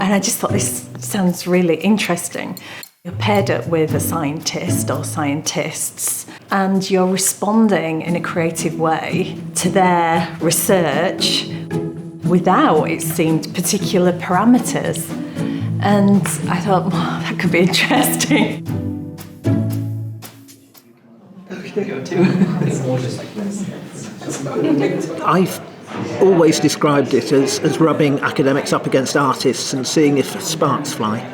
And I just thought, this sounds really interesting. You're paired up with a scientist or scientists, and you're responding in a creative way to their research without, it seemed, particular parameters. And I thought, well, that could be interesting. I've always described it as rubbing academics up against artists and seeing if sparks fly.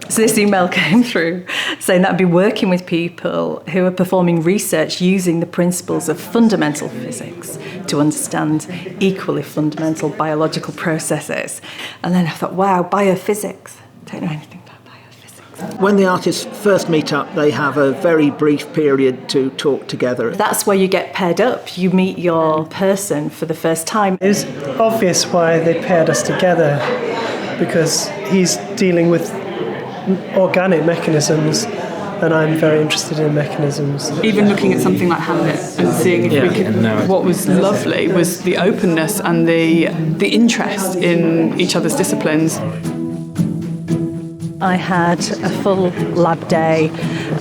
So this email came through saying that I'd be working with people who are performing research using the principles of fundamental physics to understand equally fundamental biological processes. And then I thought, wow, biophysics. I don't know anything about biophysics. When the artists first meet up, they have a very brief period to talk together. That's where you get paired up. You meet your person for the first time. It was obvious why they paired us together, because he's dealing with organic mechanisms and I'm very interested in mechanisms. Even looking at something like Hamlet and seeing if we could, what was lovely was the openness and the interest in each other's disciplines. I had a full lab day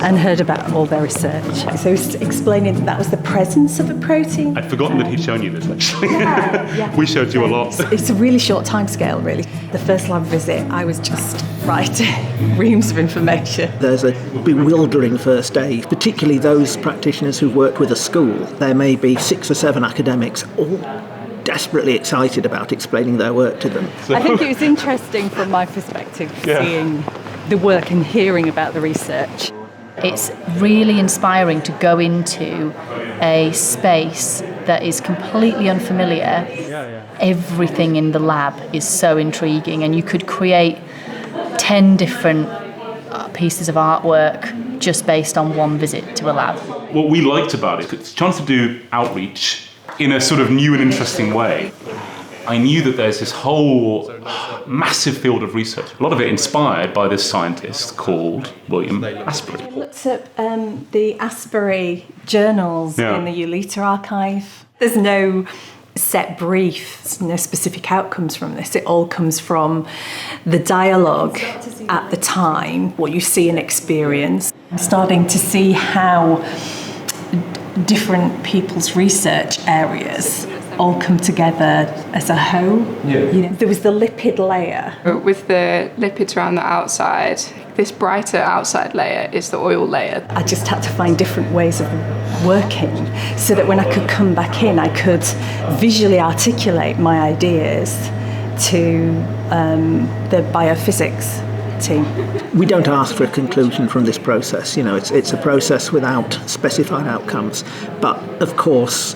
and heard about all their research. So he was explaining that was the presence of a protein. I'd forgotten that he'd shown you this, actually. Yeah. We showed you a lot. It's a really short time scale, really. The first lab visit, I was just writing reams of information. There's a bewildering first day, particularly those practitioners who've worked with a school. There may be 6 or 7 academics, all desperately excited about explaining their work to them. I think it was interesting from my perspective, seeing the work and hearing about the research. It's really inspiring to go into a space that is completely unfamiliar. Everything in the lab is so intriguing, and you could create 10 different pieces of artwork just based on one visit to a lab. What we liked about it, it's a chance to do outreach in a sort of new and interesting way. I knew that there's this whole massive field of research, a lot of it inspired by this scientist called William Asprey. I looked at the Asprey journals in the Ulita archive. There's no set brief, there's no specific outcomes from this. It all comes from the dialogue at the time, what you see and experience. I'm starting to see how different people's research areas all come together as a whole. You know, there was the lipid layer. With the lipids around the outside, this brighter outside layer is the oil layer. I just had to find different ways of working so that when I could come back in, I could visually articulate my ideas to the biophysics team. We don't ask for a conclusion from this process. You know, it's a process without specified outcomes. But of course,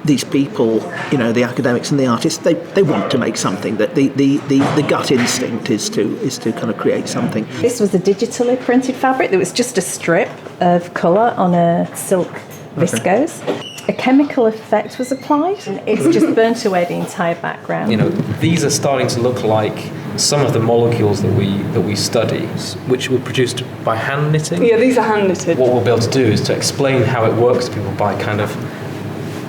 these people, you know, the academics and the artists, they want to make something. That the gut instinct is to kind of create something. This was a digitally printed fabric. There was just a strip of colour on a silk viscose. A chemical effect was applied. It's just burnt away the entire background. You know, these are starting to look like some of the molecules that we study, which were produced by hand knitting. Yeah, these are hand knitted. What we'll be able to do is to explain how it works to people by kind of,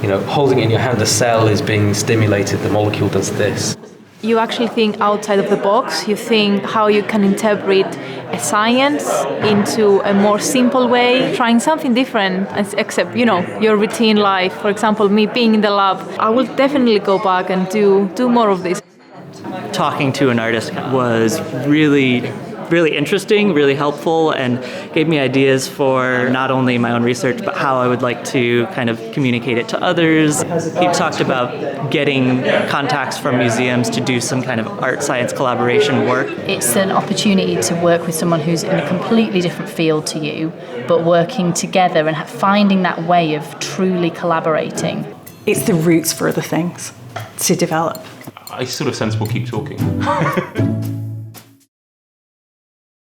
you know, holding it in your hand. The cell is being stimulated, the molecule does this. You actually think outside of the box. You think how you can interpret a science into a more simple way, trying something different, except, you know, your routine life. For example, me being in the lab, I will definitely go back and do more of this. Talking to an artist was really interesting, really helpful, and gave me ideas for not only my own research, but how I would like to kind of communicate it to others. He talked about getting contacts from museums to do some kind of art science collaboration work. It's an opportunity to work with someone who's in a completely different field to you, but working together and finding that way of truly collaborating. It's the roots for other things to develop. I sort of sense we'll keep talking.